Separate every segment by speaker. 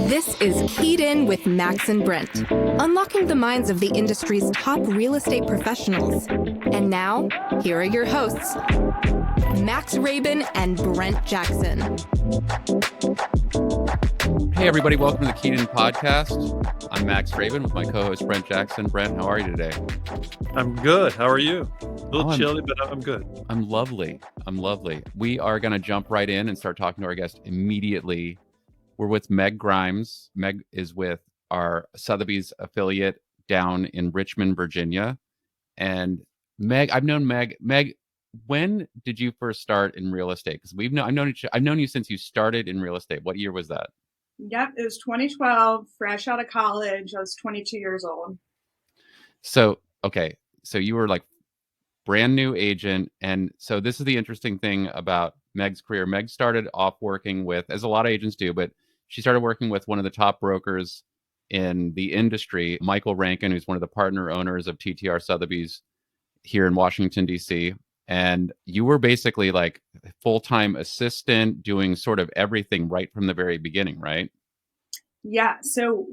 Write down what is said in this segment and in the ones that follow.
Speaker 1: This is Keyed In with Max and Brent, unlocking the minds of the industry's top real estate professionals. And now, here are your hosts, Max Rabin and Brent Jackson.
Speaker 2: Hey everybody, welcome to the Keyed In podcast. I'm Max Rabin with my co-host Brent Jackson. Brent, how are you today?
Speaker 3: I'm good. How are you? A little chilly, but I'm good.
Speaker 2: I'm lovely. We are going to jump right in and start talking to our guest immediately. We're with Meg Grymes. Meg is with our Sotheby's affiliate down in Richmond, Virginia. And Meg, I've known Meg. Meg, when did you first start in real estate? Because I've known you since you started in real estate. What year was that?
Speaker 4: Yep, it was 2012, fresh out of college. I was 22 years old.
Speaker 2: So you were like brand new agent. And so this is the interesting thing about Meg's career. Meg started off working with, as a lot of agents do, but she started working with one of the top brokers in the industry, Michael Rankin, who's one of the partner owners of TTR Sotheby's here in Washington, D.C. And you were basically like full-time assistant doing sort of everything right from the very beginning, right?
Speaker 4: Yeah. So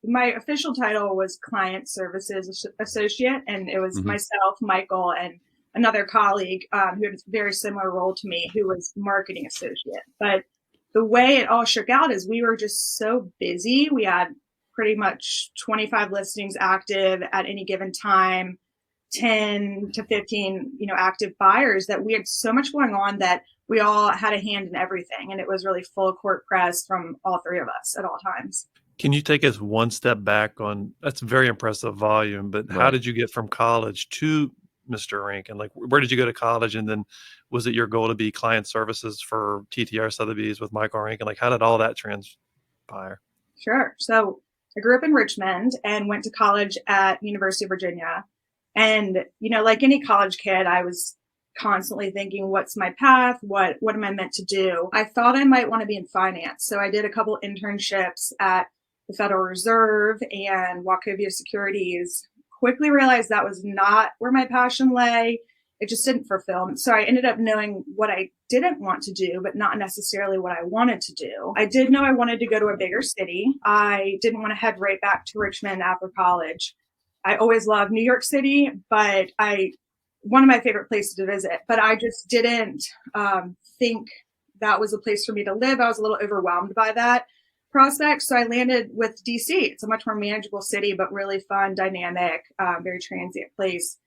Speaker 4: my official title was Client Services Associate, and it was myself, Michael, and another colleague who had a very similar role to me, who was Marketing Associate. But the way it all shook out is we were just so busy. We had pretty much 25 listings active at any given time, 10 to 15, active buyers, that we had so much going on that we all had a hand in everything. And it was really full court press from all three of us at all times.
Speaker 3: Can you take us one step back on, that's very impressive volume, but How did you get from college to Mr. Rankin? Like, where did you go to college? And then was it your goal to be client services for TTR Sotheby's with Michael Rankin? Like, how did all that transpire?
Speaker 4: Sure. So I grew up in Richmond and went to college at University of Virginia. And, like any college kid, I was constantly thinking, what's my path? What am I meant to do? I thought I might want to be in finance. So I did a couple internships at the Federal Reserve and Wachovia Securities. Quickly realized that was not where my passion lay. It just didn't fulfill. So I ended up knowing what I didn't want to do, but not necessarily what I wanted to do. I did know I wanted to go to a bigger city. I didn't want to head right back to Richmond after college. I always loved New York City, but one of my favorite places to visit, but I just didn't think that was a place for me to live. I was a little overwhelmed by that prospect. So I landed with DC. It's a much more manageable city, but really fun, dynamic, very transient place.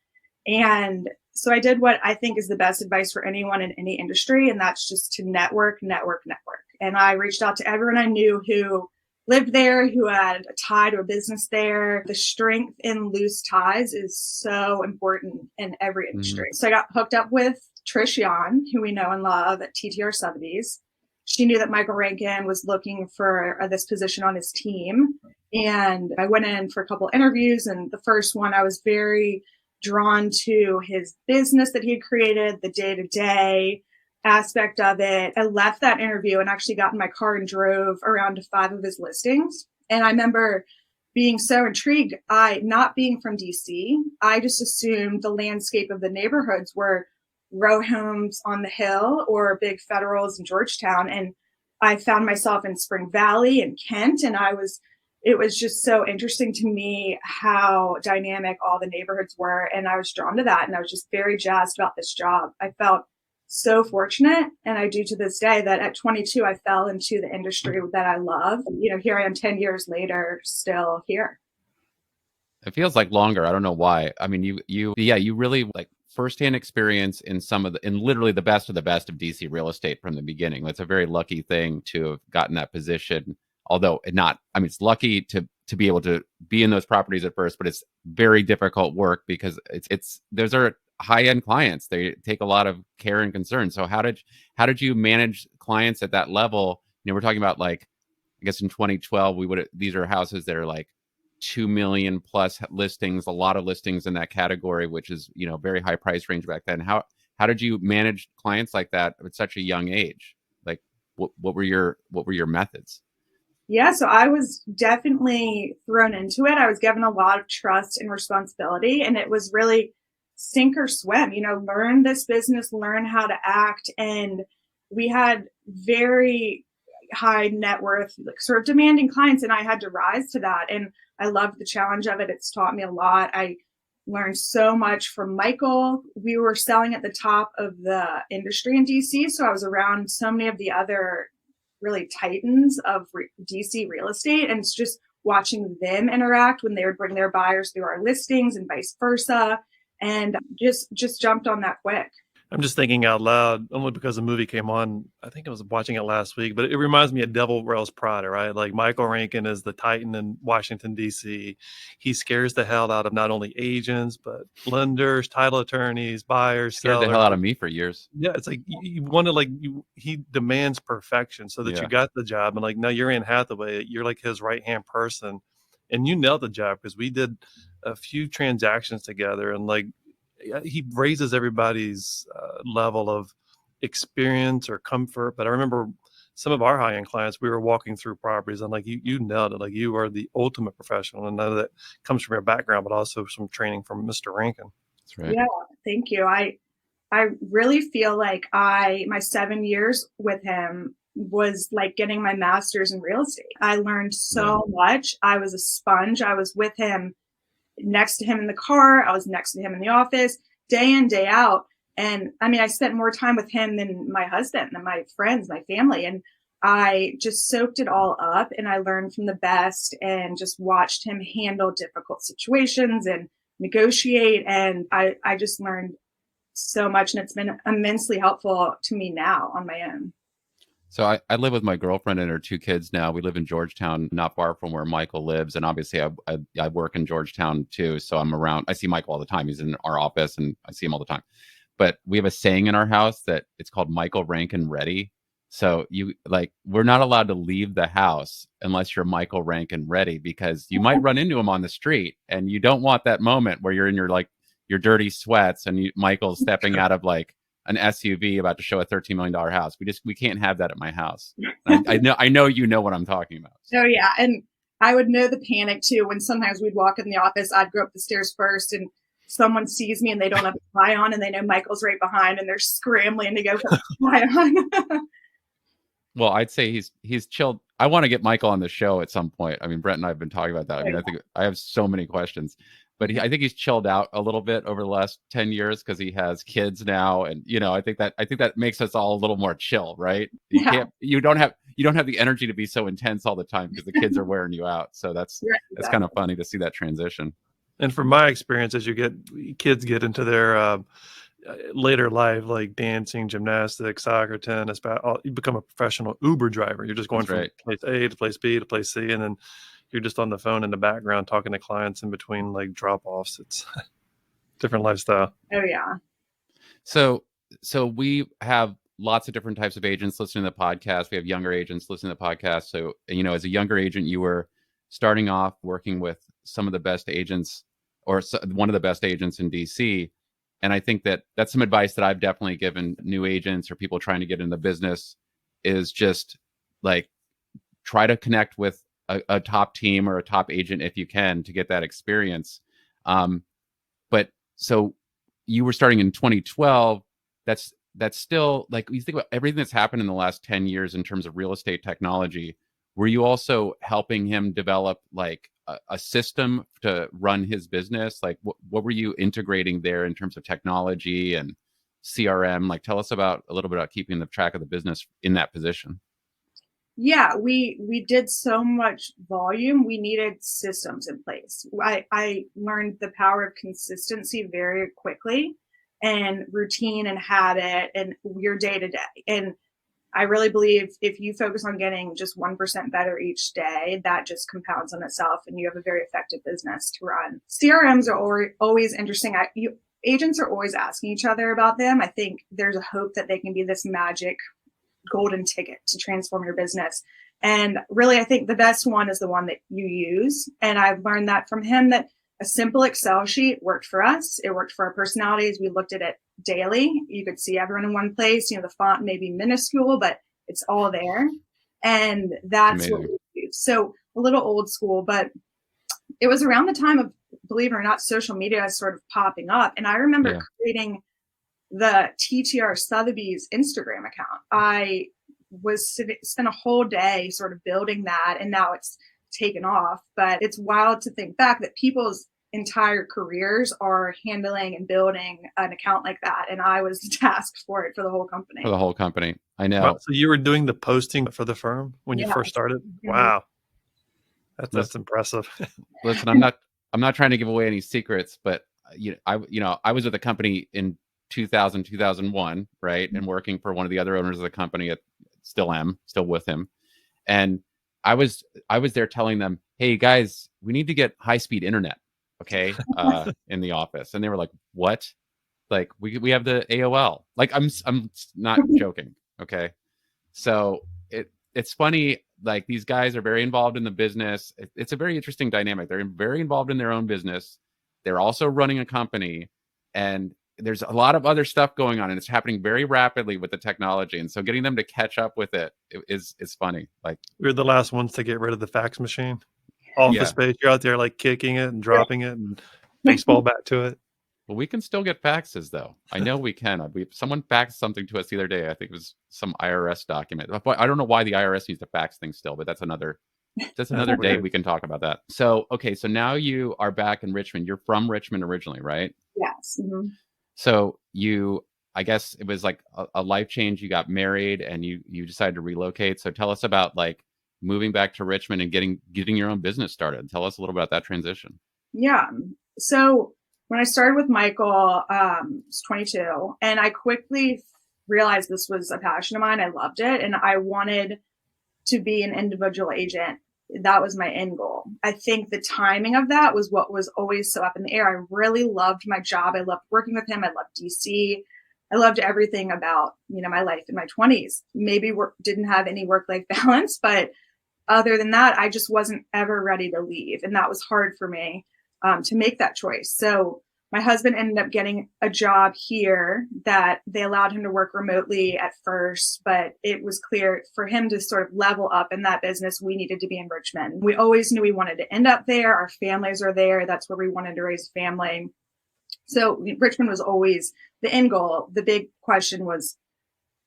Speaker 4: And so I did what I think is the best advice for anyone in any industry, and that's just to network. And I reached out to everyone I knew who lived there, who had a tie to a business there. The strength in loose ties is so important in every industry. So I got hooked up with Trish Yan, who we know and love at TTR Sotheby's. She knew that Michael Rankin was looking for this position on his team. And I went in for a couple interviews. And the first one, I was very drawn to his business that he had created, the day-to-day aspect of it. I left that interview and actually got in my car and drove around to 5 of his listings. And I remember being so intrigued. Not being from DC, I just assumed the landscape of the neighborhoods were row homes on the hill or big Federals in Georgetown. And I found myself in Spring Valley and Kent. And it was just so interesting to me how dynamic all the neighborhoods were. And I was drawn to that. And I was just very jazzed about this job. I felt so fortunate, and I do to this day, that at 22, I fell into the industry that I love. Here I am 10 years later, still here.
Speaker 2: It feels like longer. I don't know why. I mean, you really like firsthand experience in literally the best of DC real estate from the beginning. That's a very lucky thing to have gotten that position. Although it's lucky to be able to be in those properties at first, but it's very difficult work because those are high-end clients. They take a lot of care and concern. So how did you manage clients at that level? We're talking about, like, I guess in 2012, these are houses that are like 2 million plus listings, a lot of listings in that category, which is, very high price range back then. How did you manage clients like that at such a young age? Like, what were your methods?
Speaker 4: Yeah, so I was definitely thrown into it. I was given a lot of trust and responsibility, and it was really sink or swim, learn this business, learn how to act. And we had very, high net worth, like sort of demanding clients. And I had to rise to that. And I loved the challenge of it. It's taught me a lot. I learned so much from Michael. We were selling at the top of the industry in DC. So I was around so many of the other really titans of DC real estate. And it's just watching them interact when they would bring their buyers through our listings and vice versa. And just jumped on that quick.
Speaker 3: I'm just thinking out loud, only because the movie came on. I think I was watching it last week, but it reminds me of Devil Wears Prada, right? Like Michael Rankin is the Titan in Washington, D.C. He scares the hell out of not only agents, but lenders, title attorneys, buyers,
Speaker 2: Scared
Speaker 3: sellers.
Speaker 2: the hell out of me for years.
Speaker 3: Yeah, it's like you want to he demands perfection so that you got the job. And like, now you're Anne Hathaway, you're like his right-hand person. And you nailed the job because we did a few transactions together, and like, he raises everybody's level of experience or comfort. But I remember some of our high-end clients, we were walking through properties and like, you nailed it. Like, you are the ultimate professional. And none of that comes from your background, but also some training from Mr. Rankin.
Speaker 2: That's right.
Speaker 4: Yeah, thank you. I really feel like my 7 years with him was like getting my master's in real estate. I learned so much. I was a sponge. I was with him, next to him in the car. I was next to him in the office, day in, day out. And I mean, I spent more time with him than my husband and my friends, my family. And I just soaked it all up, and I learned from the best and just watched him handle difficult situations and negotiate. And I just learned so much, and it's been immensely helpful to me now on my own.
Speaker 2: So I live with my girlfriend and her 2 kids now. We live in Georgetown, not far from where Michael lives. And obviously I work in Georgetown too. So I'm around. I see Michael all the time. He's in our office and I see him all the time. But we have a saying in our house that it's called Michael Rankin ready. So we're not allowed to leave the house unless you're Michael Rankin ready, because you might run into him on the street and you don't want that moment where you're in your dirty sweats and Michael's stepping out of like an SUV about to show a $13 million house. We can't have that at my house. I know you know what I'm talking about.
Speaker 4: Oh yeah. And I would know the panic too, when sometimes we'd walk in the office, I'd go up the stairs first and someone sees me and they don't have a tie on and they know Michael's right behind and they're scrambling to go put the tie on.
Speaker 2: Well, I'd say he's chilled. I want to get Michael on the show at some point. I mean, Brent and I have been talking about that. I mean, I think I have so many questions. But I think he's chilled out a little bit over the last 10 years because he has kids now, and I think that makes us all a little more chill, right? You don't have the energy to be so intense all the time because the kids are wearing you out. So that's kind of funny to see that transition.
Speaker 3: And from my experience, as kids get into their later life, like dancing, gymnastics, soccer, tennis, you become a professional Uber driver. You're just going from place A to place B to place C, and then you're just on the phone in the background talking to clients in between like drop-offs. It's different lifestyle.
Speaker 4: Oh yeah.
Speaker 2: So we have lots of different types of agents listening to the podcast. We have younger agents listening to the podcast. So, as a younger agent, you were starting off working with some of the best agents, or one of the best agents in DC. And I think that's some advice that I've definitely given new agents or people trying to get in the business, is just like try to connect with a top team or a top agent if you can, to get that experience. But so you were starting in 2012. That's still, like, you think about everything that's happened in the last 10 years in terms of real estate technology. Were you also helping him develop like a system to run his business? Like what were you integrating there in terms of technology and CRM? Like, tell us a little bit about keeping the track of the business in that position.
Speaker 4: Yeah, we did so much volume. We needed systems in place. I learned the power of consistency very quickly, and routine and habit and your day to day. And I really believe if you focus on getting just 1% better each day, that just compounds on itself and you have a very effective business to run. CRMs are always interesting. Agents are always asking each other about them. I think there's a hope that they can be this magic golden ticket to transform your business. And really, I think the best one is the one that you use. And I've learned that from him, that a simple Excel sheet worked for us. It worked for our personalities. We looked at it daily. You could see everyone in one place. The font may be minuscule, but it's all there. And that's amazing. What we use. So a little old school, but it was around the time of, believe it or not, social media sort of popping up. And I remember creating the TTR Sotheby's Instagram account. I spent a whole day sort of building that, and now it's taken off. But it's wild to think back that people's entire careers are handling and building an account like that, and I was tasked for it for the whole company.
Speaker 2: For the whole company. I know.
Speaker 3: Wow. So you were doing the posting for the firm when you
Speaker 4: Yeah.
Speaker 3: first started?
Speaker 4: Mhm.
Speaker 3: Wow. That's impressive.
Speaker 2: Listen, I'm not trying to give away any secrets, but I was with the company in 2001, right? And working for one of the other owners of the company, still with him. And I was there telling them, "Hey guys, we need to get high-speed internet, okay?" In the office. And they were like, "What?" Like, we have the AOL. Like, I'm not joking, okay? So it's funny, like, these guys are very involved in the business. It's a very interesting dynamic. They're very involved in their own business. They're also running a company, and there's a lot of other stuff going on, and it's happening very rapidly with the technology. And so getting them to catch up with it is funny. Like,
Speaker 3: We were the last ones to get rid of the fax machine. Office
Speaker 2: Yeah.
Speaker 3: space, you're out there like kicking it and dropping it and baseball bat to it.
Speaker 2: well, we can still get faxes, though. I know we can. Someone faxed something to us the other day. I think it was some IRS document. But I don't know why the IRS needs to fax things still, but that's another day
Speaker 3: weird.
Speaker 2: we can talk about that. So, okay, so now you are back in Richmond. You're from Richmond originally, right?
Speaker 4: Yes. Mhm.
Speaker 2: So I guess it was like a life change. You got married and you decided to relocate. So tell us about, like, moving back to Richmond and getting your own business started. Tell us a little about that transition.
Speaker 4: Yeah. So when I started with Michael, I was 22, and I quickly realized this was a passion of mine. I loved it, and I wanted to be an individual agent. That was my end goal. I think the timing of that was what was always so up in the air. I really loved my job. I loved working with him. I loved DC. I loved everything about, my life in my 20s. Maybe didn't have any work-life balance, but other than that, I just wasn't ever ready to leave. And that was hard for me to make that choice. So my husband ended up getting a job here that they allowed him to work remotely at first, but it was clear for him to sort of level up in that business, we needed to be in Richmond. We always knew we wanted to end up there. Our families are there. That's where we wanted to raise a family. So Richmond was always the end goal. The big question was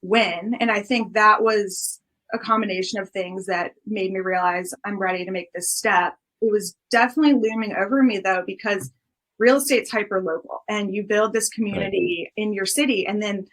Speaker 4: when, and I think that was a combination of things that made me realize I'm ready to make this step. It was definitely looming over me, though, because real estate's hyper local, and you build this community in your city, and then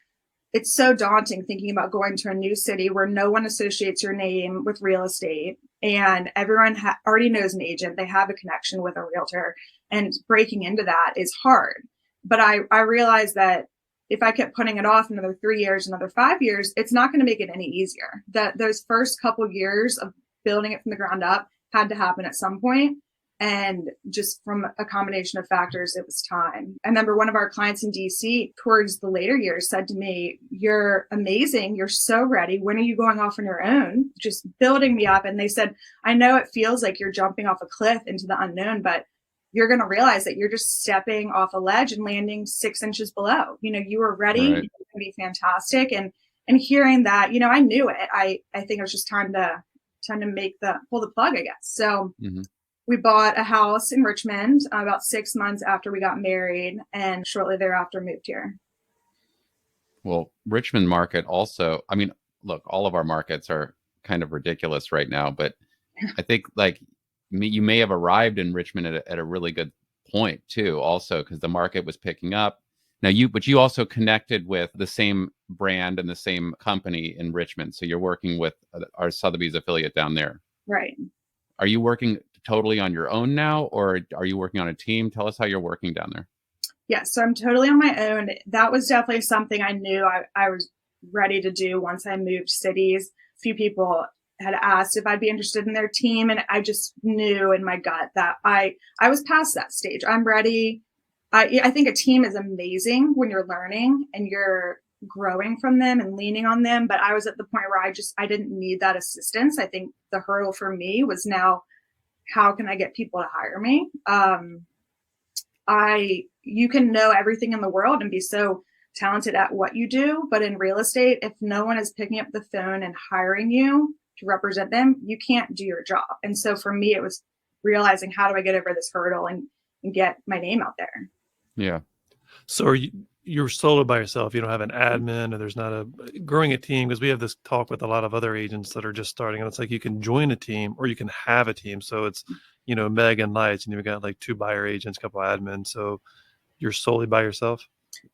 Speaker 4: it's so daunting thinking about going to a new city where no one associates your name with real estate, and everyone already knows an agent. They have a connection with a realtor, and breaking into that is hard. But I realized that if I kept putting it off another 3 years, another 5 years, it's not going to make it any easier. That those first couple years of building it from the ground up had to happen at some point. And just from a combination of factors, it was time. I remember one of our clients in DC towards the later years said to me, "You're amazing. You're so ready. When are you going off on your own?" Just building me up. And they said, "I know it feels like you're jumping off a cliff into the unknown, but you're going to realize that you're just stepping off a ledge and landing 6 inches below. You were ready.
Speaker 2: Right.
Speaker 4: It's going to be fantastic." And hearing that, I knew it. I think it was just time to pull the plug, I guess. So we bought a house in Richmond about 6 months after we got married, and shortly thereafter moved here.
Speaker 2: Well, Richmond market also, I mean, look, all of our markets are kind of ridiculous right now, but I think, like, you may have arrived in Richmond at a really good point too, also, because the market was picking up. Now but you also connected with the same brand and the same company in Richmond. So you're working with our Sotheby's affiliate down there.
Speaker 4: Right.
Speaker 2: Are you working totally on your own now, or are you working on a team? Tell us how you're working down there.
Speaker 4: Yes, so I'm totally on my own. That was definitely something I knew I was ready to do once I moved cities. A few people had asked if I'd be interested in their team, and I just knew in my gut that I was past that stage. I'm ready. I think a team is amazing when you're learning and you're growing from them and leaning on them. But I was at the point where I didn't need that assistance. I think the hurdle for me was now, how can I get people to hire me? You can know everything in the world and be so talented at what you do, but in real estate, if no one is picking up the phone and hiring you to represent them, you can't do your job. And so for me, it was realizing, how do I get over this hurdle and get my name out there?
Speaker 2: Yeah.
Speaker 3: So you're solo by yourself. You don't have an admin, or there's not a growing a team, because we have this talk with a lot of other agents that are just starting, and it's like you can join a team or you can have a team. So it's, Meg and Lights, and you've got like 2 buyer agents, a couple admins. So you're solely by yourself.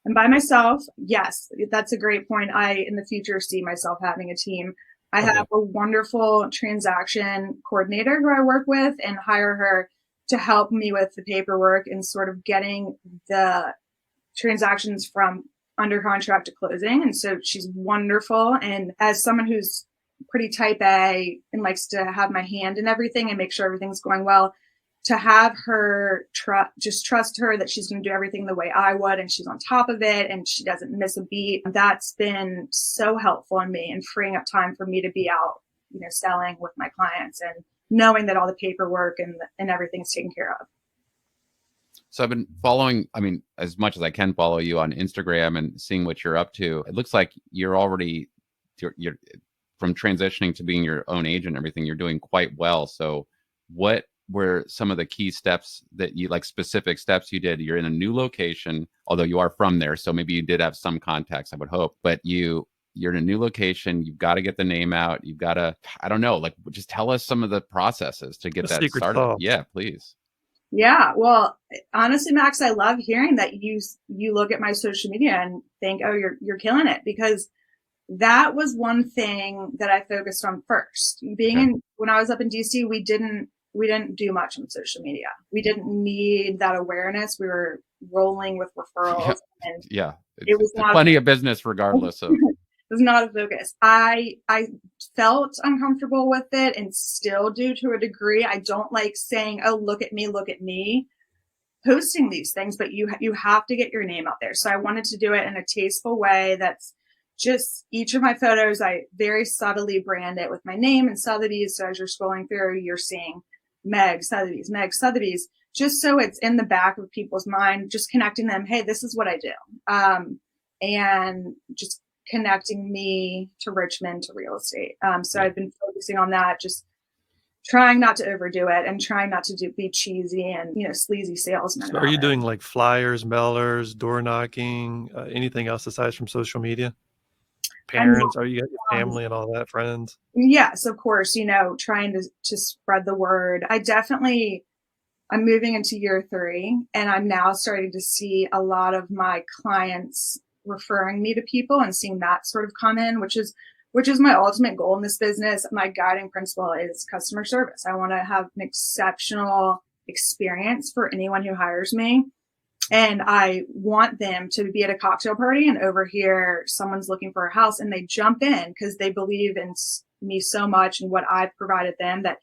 Speaker 4: And by myself, yes, that's a great point. I, in the future, see myself having a team. I have a wonderful transaction coordinator who I work with and hire her to help me with the paperwork and sort of getting the transactions from under contract to closing. And so she's wonderful. And as someone who's pretty type A and likes to have my hand in everything and make sure everything's going well, to have her just trust her that she's going to do everything the way I would, and she's on top of it and she doesn't miss a beat. That's been so helpful in me and freeing up time for me to be out, selling with my clients and knowing that all the paperwork and everything's taken care of.
Speaker 2: So I've been following, as much as I can follow you on Instagram and seeing what you're up to. It looks like you're from transitioning to being your own agent and everything, you're doing quite well. So what were some of the key steps that you, like specific steps you did? You're in a new location, although you are from there. So maybe you did have some contacts, I would hope, but you're in a new location. You've got to get the name out. You've got to, I don't know, like just tell us some of the processes to get that started.
Speaker 3: Sauce.
Speaker 2: Yeah, please.
Speaker 4: Yeah. Well, honestly, Max, I love hearing that you look at my social media and think, oh, you're killing it, because that was one thing that I focused on first. When I was up in DC, we didn't do much on social media. We didn't need that awareness. We were rolling with referrals. And
Speaker 2: it was plenty of business regardless of.
Speaker 4: It was not a focus. I felt uncomfortable with it and still do to a degree. I don't like saying, oh, look at me, posting these things, but you have to get your name out there. So I wanted to do it in a tasteful way. That's just each of my photos, I very subtly brand it with my name and Sotheby's. So as you're scrolling through, you're seeing Meg Sotheby's, just so it's in the back of people's mind, just connecting them. Hey, this is what I do. And just connecting me to Richmond, to real estate. So I've been focusing on that, just trying not to overdo it and trying not to be cheesy and, sleazy salesmen.
Speaker 3: So are you doing like flyers, mailers, door knocking, anything else aside from social media? Parents, are you got your family and all that, friends?
Speaker 4: Yes, of course, trying to spread the word. I'm moving into year 3, and I'm now starting to see a lot of my clients referring me to people and seeing that sort of come in, which is my ultimate goal in this business. My guiding principle is customer service. I want to have an exceptional experience for anyone who hires me. And I want them to be at a cocktail party and overhear someone's looking for a house and they jump in because they believe in me so much and what I've provided them that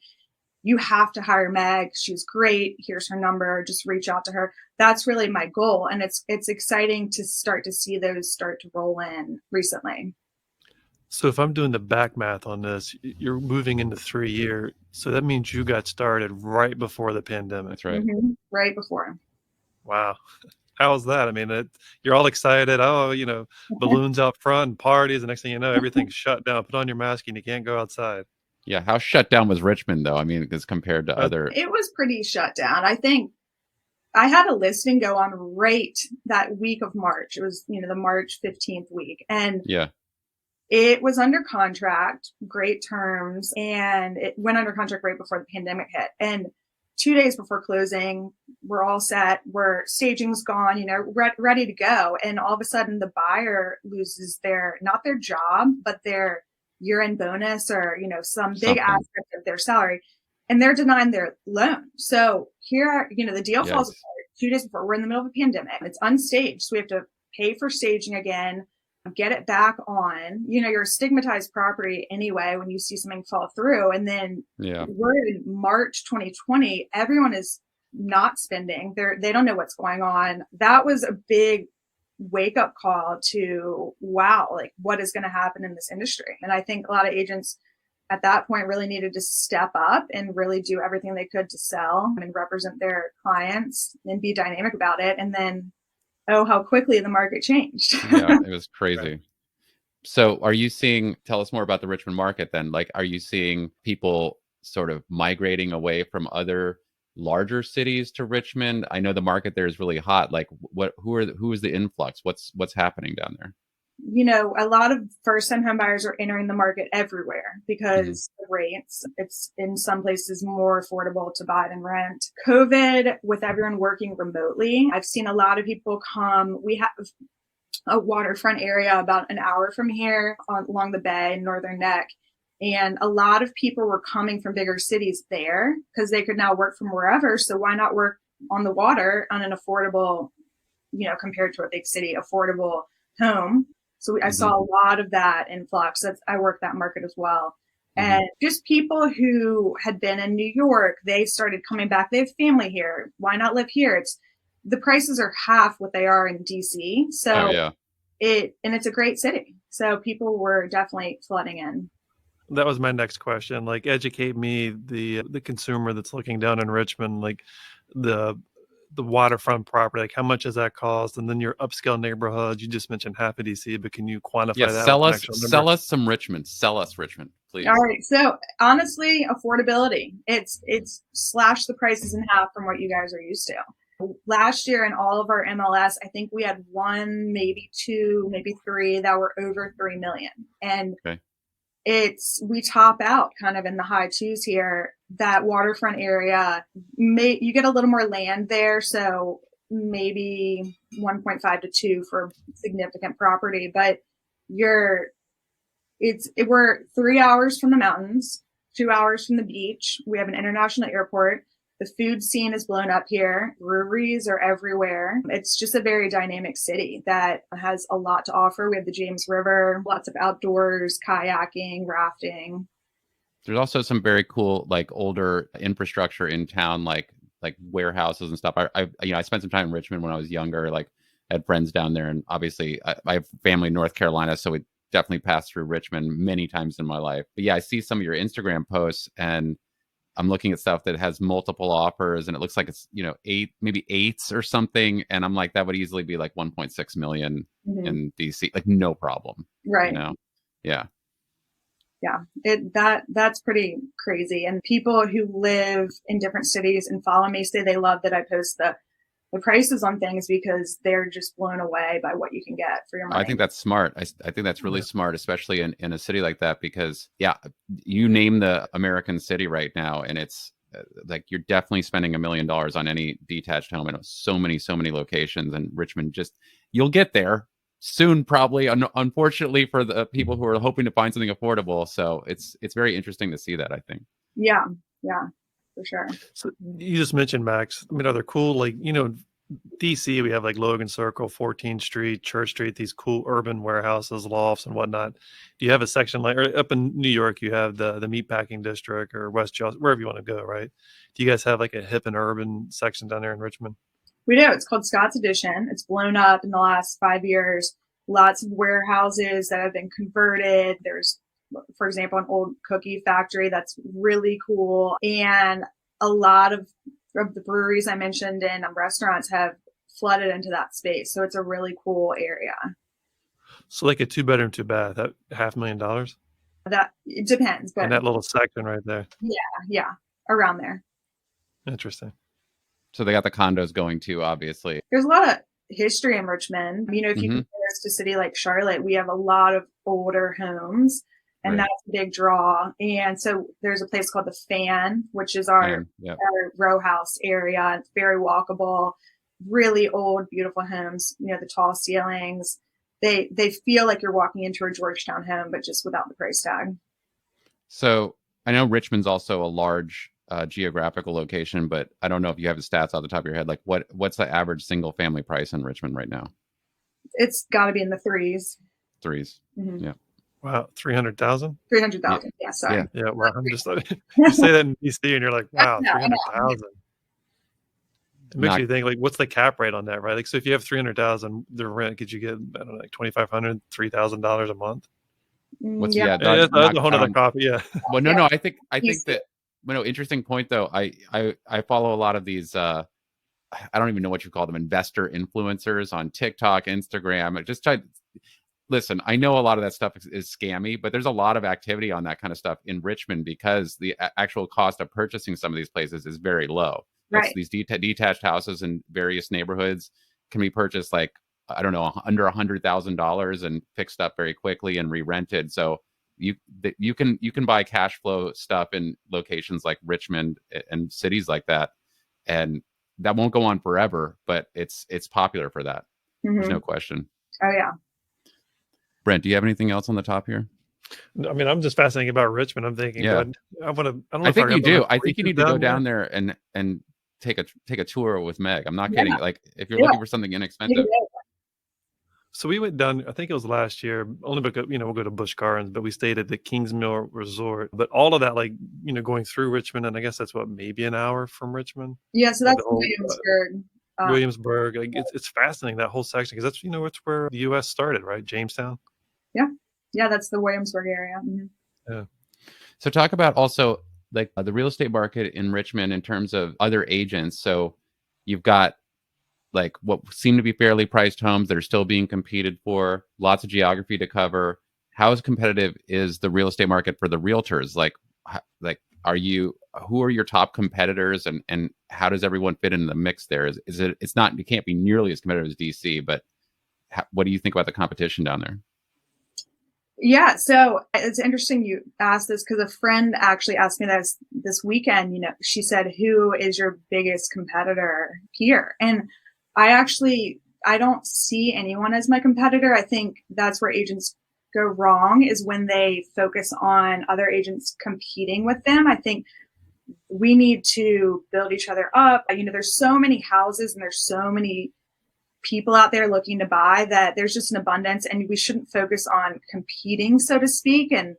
Speaker 4: you have to hire Meg. She's great. Here's her number. Just reach out to her. That's really my goal. And it's exciting to start to see those start to roll in recently.
Speaker 3: So if I'm doing the back math on this, you're moving into 3 years. So that means you got started right before the pandemic.
Speaker 2: That's right.
Speaker 4: Mm-hmm. Right before.
Speaker 3: Wow. How's that? You're all excited. Oh, balloons out front, parties. The next thing you know, everything's shut down. Put on your mask and you can't go outside.
Speaker 2: Yeah. How shut down was Richmond, though? As compared to other.
Speaker 4: It was pretty shut down. I think I had a listing go on right that week of March. It was, the March 15th week. And it was under contract, great terms, and it went under contract right before the pandemic hit. And 2 days before closing, we're all set. Staging's gone, ready to go. And all of a sudden the buyer loses not their job, but their year-end bonus or, some big aspect of their salary, and they're denying their loan. So here, the deal falls apart 2 days before. We're in the middle of a pandemic. It's unstaged. So we have to pay for staging again, get it back on. You're a stigmatized property anyway when you see something fall through. And then we're in March 2020. Everyone is not spending. They don't know what's going on. That was a big wake up call to, wow, like what is going to happen in this industry? And I think a lot of agents at that point really needed to step up and really do everything they could to sell and represent their clients and be dynamic about it. And then, oh, how quickly the market changed.
Speaker 2: Yeah, it was crazy. So tell us more about the Richmond market then. Like, are you seeing people sort of migrating away from other larger cities to Richmond? I know the market there is really hot. Like who is the influx? What's happening down there?
Speaker 4: A lot of first-time home buyers are entering the market everywhere because of rates. It's in some places more affordable to buy than rent. COVID, with everyone working remotely, I've seen a lot of people come. We have a waterfront area about an hour from here along the bay, Northern Neck. And a lot of people were coming from bigger cities there because they could now work from wherever. So why not work on the water on an affordable, compared to a big city, affordable home. So I saw a lot of that influx. I work that market as well. And just people who had been in New York, they started coming back. They have family here. Why not live here? The prices are half what they are in DC. So it's a great city. So people were definitely flooding in.
Speaker 3: That was my next question. Like, educate me, the consumer that's looking down in Richmond, like the waterfront property, like how much does that cost? And then your upscale neighborhoods, you just mentioned half of DC, but can you quantify that?
Speaker 2: Sell us some Richmond. Sell us Richmond, please.
Speaker 4: All right. So honestly, affordability. It's slashed the prices in half from what you guys are used to. Last year in all of our MLS, I think we had one, maybe two, maybe three that were over 3 million. And we top out kind of in the high twos here. That waterfront area, you get a little more land there, so maybe 1.5 to 2 for significant property. But we're 3 hours from the mountains, 2 hours from the beach. We have an international airport. The food scene is blown up here. Breweries are everywhere. It's just a very dynamic city that has a lot to offer. We have the James River, lots of outdoors, kayaking, rafting.
Speaker 2: There's also some very cool, like older infrastructure in town, like warehouses and stuff. I spent some time in Richmond when I was younger. Like, I had friends down there, and obviously I have family in North Carolina, so we definitely passed through Richmond many times in my life. But yeah, I see some of your Instagram posts, and I'm looking at stuff that has multiple offers, and it looks like it's maybe eights or something, and I'm like, that would easily be like 1.6 million in DC, like no problem,
Speaker 4: right? That's pretty crazy. And people who live in different cities and follow me say they love that I post the prices on things because they're just blown away by what you can get for your money.
Speaker 2: I think that's smart. I think that's really smart, especially in a city like that, because you name the American city right now, and it's like you're definitely spending $1 million on any detached home in so many locations. And Richmond, you'll get there soon, probably, unfortunately for the people who are hoping to find something affordable. So it's very interesting to see that, I think.
Speaker 4: Yeah, for sure.
Speaker 3: So you just mentioned, Max, I mean, are there cool, like, DC, we have like Logan Circle, 14th Street, Church Street, these cool urban warehouses, lofts and whatnot. Do you have a section like, or up in New York, you have the meatpacking district, or West Chelsea, wherever you want to go, right? Do you guys have like a hip and urban section down there in Richmond?
Speaker 4: We do. It's called Scott's Addition. It's blown up in the last 5 years. Lots of warehouses that have been converted. There's, for example, an old cookie factory that's really cool. And a lot of the breweries I mentioned and restaurants have flooded into that space. So it's a really cool area.
Speaker 3: So like a 2-bedroom, 2-bath, that $500,000?
Speaker 4: That it depends. But
Speaker 3: in that little section right there.
Speaker 4: Yeah. Around there.
Speaker 3: Interesting.
Speaker 2: So they got the condos going too, obviously.
Speaker 4: There's a lot of history in Richmond. If you compare us to a city like Charlotte, we have a lot of older homes, and that's a big draw. And so there's a place called the Fan, which is our row house area. It's very walkable, really old, beautiful homes. The tall ceilings. They feel like you're walking into a Georgetown home, but just without the price tag.
Speaker 2: So I know Richmond's also a large geographical location, but I don't know if you have the stats off the top of your head. Like what's the average single family price in Richmond right now?
Speaker 4: It's got to be in the threes.
Speaker 2: Mm-hmm. Yeah.
Speaker 3: Wow, 300,000.
Speaker 4: 300,000. Yeah. Sorry.
Speaker 3: Yeah. Well, I'm just like, you say that in DC, and you're like, wow, 300,000. It makes you think, like, what's the cap rate on that, right? Like, so if you have 300,000, the rent, could you get, I don't know, like $2,500, $3,000 a month?
Speaker 2: That's
Speaker 3: a whole other coffee. Yeah.
Speaker 2: Well, no. I think that. Interesting point though. I follow a lot of these. I don't even know what you call them, investor influencers on TikTok, Instagram. Listen, I know a lot of that stuff is scammy, but there's a lot of activity on that kind of stuff in Richmond because the actual cost of purchasing some of these places is very low.
Speaker 4: Right.
Speaker 2: These detached houses in various neighborhoods can be purchased like, I don't know, under $100,000 and fixed up very quickly and re-rented. So you can buy cash flow stuff in locations like Richmond and cities like that, and that won't go on forever, but it's popular for that. There's no question.
Speaker 4: Oh yeah.
Speaker 2: Brent, do you have anything else on the top here?
Speaker 3: I mean, I'm just fascinated about Richmond. I'm thinking,
Speaker 2: Yeah.
Speaker 3: I want to. I don't know
Speaker 2: I
Speaker 3: if
Speaker 2: think you do.
Speaker 3: have
Speaker 2: I think you need to
Speaker 3: leases
Speaker 2: go down there and take a tour with Meg. I'm not kidding. Like, if you're looking for something inexpensive.
Speaker 3: So we went down, I think it was last year, only because, we'll go to Busch Gardens, but we stayed at the Kings Mill Resort. But all of that, like, going through Richmond, and I guess that's maybe an hour from Richmond.
Speaker 4: Yeah, so that's
Speaker 3: the whole,
Speaker 4: Williamsburg.
Speaker 3: Williamsburg. Like, it's fascinating, that whole section, because that's, it's where the U.S. started, right? Jamestown.
Speaker 4: Yeah, that's the Williamsburg area.
Speaker 3: Yeah.
Speaker 2: So talk about also like the real estate market in Richmond in terms of other agents. So you've got like what seem to be fairly priced homes that are still being competed for, lots of geography to cover. How competitive is the real estate market for the realtors? Like who are your top competitors, and how does everyone fit in the mix there? It can't be nearly as competitive as DC, but what do you think about the competition down there?
Speaker 4: Yeah, so it's interesting you asked this because a friend actually asked me this weekend. She said, "Who is your biggest competitor here?" And I don't see anyone as my competitor. I think that's where agents go wrong, is when they focus on other agents competing with them. I think we need to build each other up. There's so many houses and there's so many people out there looking to buy that there's just an abundance, and we shouldn't focus on competing, so to speak, and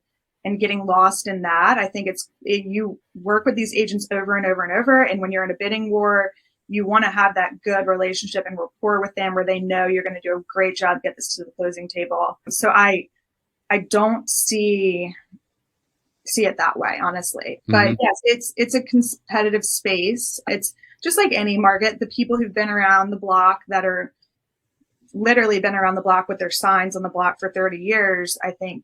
Speaker 4: getting lost in that. I think you work with these agents over and over and over. And when you're in a bidding war, you want to have that good relationship and rapport with them where they know you're going to do a great job, get this to the closing table. So I don't see it that way, honestly. But yes, it's a competitive space. It's just like any market. The people who've been around the block, that are literally been around the block with their signs on the block for 30 years, I think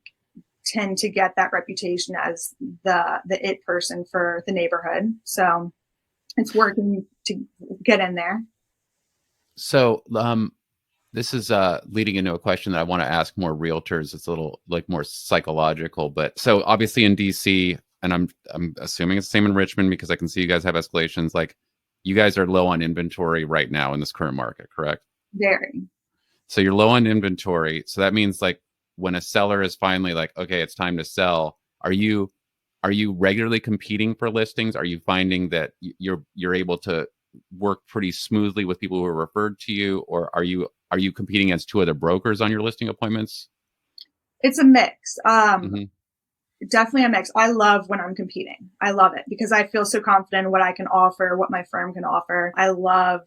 Speaker 4: tend to get that reputation as the it person for the neighborhood. So it's working to get in there.
Speaker 2: So this is leading into a question that I want to ask more realtors. It's a little like more psychological, but so obviously in DC, and I'm assuming it's the same in Richmond because I can see you guys have escalations. Like, you guys are low on inventory right now in this current market, correct?
Speaker 4: Very.
Speaker 2: So you're low on inventory. So that means like when a seller is finally like, okay, it's time to sell, are you regularly competing for listings? Are you finding that you're able to work pretty smoothly with people who are referred to you, or are you competing against two other brokers on your listing appointments?
Speaker 4: It's a mix. Definitely a mix. I love when I'm competing. I love it because I feel so confident in what I can offer, what my firm can offer. I love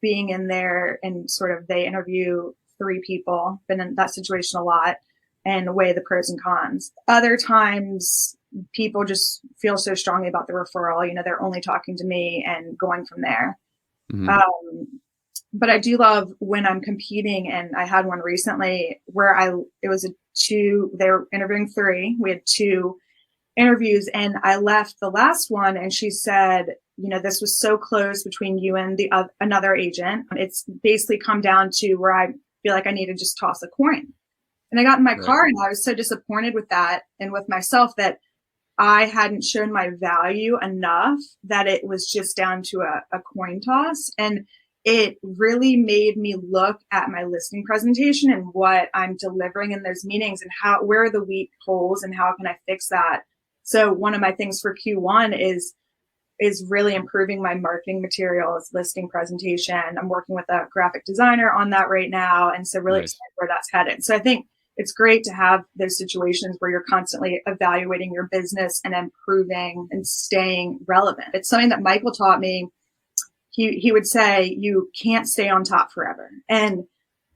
Speaker 4: being in there and sort of, they interview 3 people, been in that situation a lot, and weigh the pros and cons. Other times people just feel so strongly about the referral, they're only talking to me and going from there. But I do love when I'm competing, and I had one recently where they were interviewing 3. We had 2 interviews, and I left the last one, and she said, this was so close between you and another agent. It's basically come down to where I feel like I need to just toss a coin. And I got in my car, and I was so disappointed with that and with myself that I hadn't shown my value enough, that it was just down to a coin toss. And it really made me look at my listing presentation and what I'm delivering in those meetings, and where are the weak holes and how can I fix that. So one of my things for Q1 is really improving my marketing materials, listing presentation. I'm working with a graphic designer on that right now. And so really excited where that's headed. So I think it's great to have those situations where you're constantly evaluating your business and improving and staying relevant. It's something that Michael taught me. He would say, you can't stay on top forever. And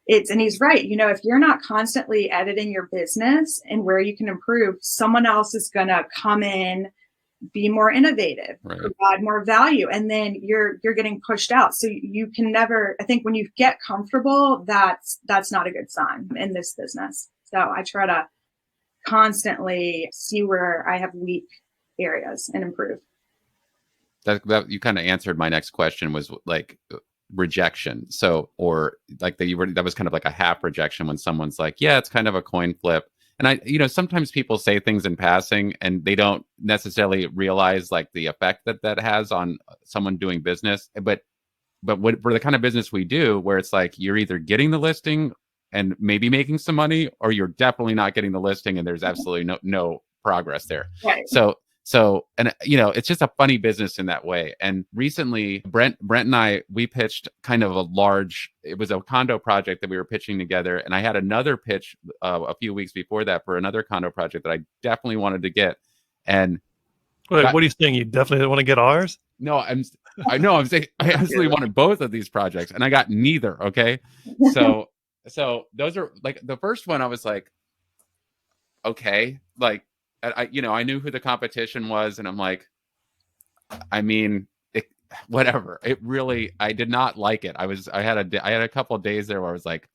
Speaker 4: he's right. If you're not constantly editing your business and where you can improve, someone else is going to come in, be more innovative, provide more value, and then you're getting pushed out. So you can never, I think when you get comfortable, that's not a good sign in this business. So I try to constantly see where I have weak areas and improve.
Speaker 2: that you kind of answered my next question, was like rejection. So, or like that was kind of like a half rejection when someone's like, yeah, it's kind of a coin flip. And sometimes people say things in passing and they don't necessarily realize like the effect that has on someone doing business. But for the kind of business we do, where it's like you're either getting the listing and maybe making some money, or you're definitely not getting the listing and there's absolutely no progress there.
Speaker 4: Right.
Speaker 2: So, and it's just a funny business in that way. And recently, Brent and I, we pitched kind of it was a condo project that we were pitching together. And I had another pitch a few weeks before that for another condo project that I definitely wanted to get. And
Speaker 3: wait, what are you saying? You definitely didn't want to get ours?
Speaker 2: No, I'm saying I absolutely wanted both of these projects and I got neither. Okay. So those are like the first one. I was like, okay, like, I knew who the competition was, and I'm like, I mean, whatever. It really, I did not like it. I had a couple of days there where I was like,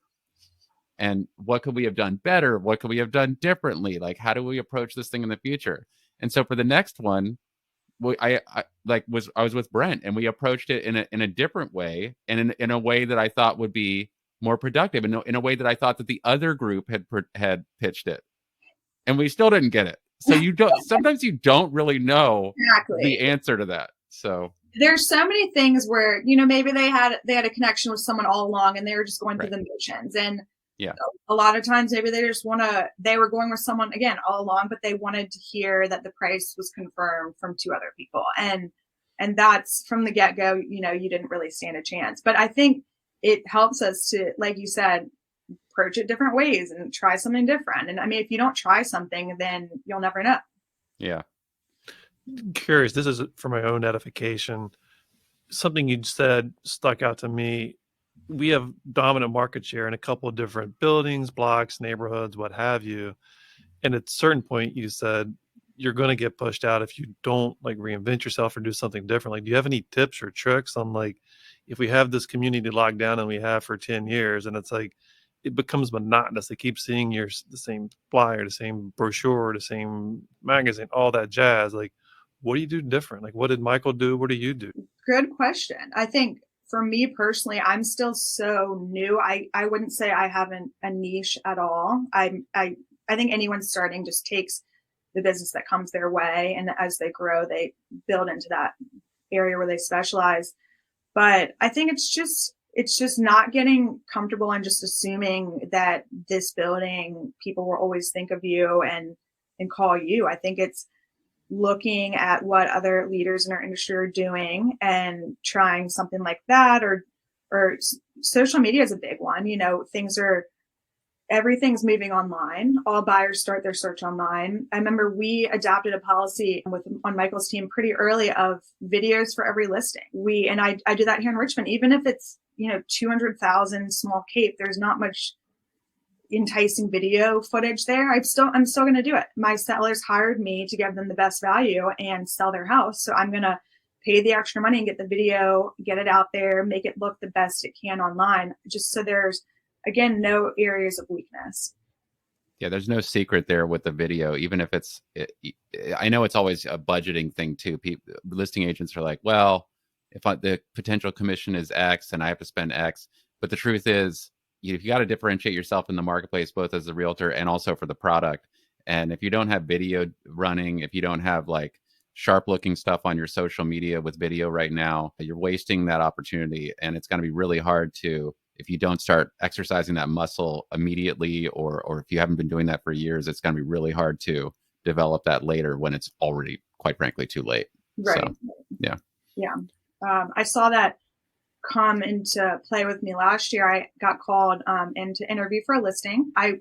Speaker 2: and what could we have done better? What could we have done differently? Like, how do we approach this thing in the future? And so for the next one, I was with Brent, and we approached it in a different way, and in a way that I thought would be more productive, and in a way that I thought that the other group had pitched it, and we still didn't get it. So sometimes you don't really know
Speaker 4: exactly
Speaker 2: the answer to that. So
Speaker 4: there's so many things where, maybe they had a connection with someone all along and they were just going through the motions. And
Speaker 2: yeah,
Speaker 4: a lot of times maybe they were going with someone again all along, but they wanted to hear that the price was confirmed from two other people. And that's from the get-go, you didn't really stand a chance. But I think it helps us to, like you said, approach it different ways and try something different. And I mean, if you don't try something, then you'll never know.
Speaker 2: Yeah.
Speaker 3: Curious, this is for my own edification. Something you said stuck out to me. We have dominant market share in a couple of different buildings, blocks, neighborhoods, what have you. And at a certain point, you said you're going to get pushed out if you don't like reinvent yourself or do something different. Like, do you have any tips or tricks on like, if we have this community locked down and we have for 10 years and it's like, it becomes monotonous. They keep seeing the same flyer, the same brochure, the same magazine, all that jazz. Like, what do you do different? Like, what did Michael do? What do you do?
Speaker 4: Good question. I think for me personally, I'm still so new. I wouldn't say I have a niche at all. I think anyone starting just takes the business that comes their way. And as they grow, they build into that area where they specialize. But I think it's just not getting comfortable and just assuming that this building, people will always think of you and call you. I think it's looking at what other leaders in our industry are doing and trying something like that, or social media is a big one. Everything's moving online. All buyers start their search online. I remember we adopted a policy on Michael's team pretty early of videos for every listing. I do that here in Richmond, even if it's 200,000 small Cape, there's not much enticing video footage there. I'm still going to do it. My sellers hired me to give them the best value and sell their house. So I'm going to pay the extra money and get the video, get it out there, make it look the best it can online, just so there's, again, no areas of weakness.
Speaker 2: Yeah, there's no secret there with the video, even if I know it's always a budgeting thing too. Listing agents are like, well, if the potential commission is X and I have to spend X. But the truth is, you got to differentiate yourself in the marketplace, both as a realtor and also for the product. And if you don't have video running, if you don't have like sharp looking stuff on your social media with video right now, you're wasting that opportunity. And it's going to be really hard if you don't start exercising that muscle immediately, or if you haven't been doing that for years, it's going to be really hard to develop that later when it's already, quite frankly, too late.
Speaker 4: Right.
Speaker 2: So, yeah.
Speaker 4: Yeah. I saw that come into play with me last year. I got called in to interview for a listing. I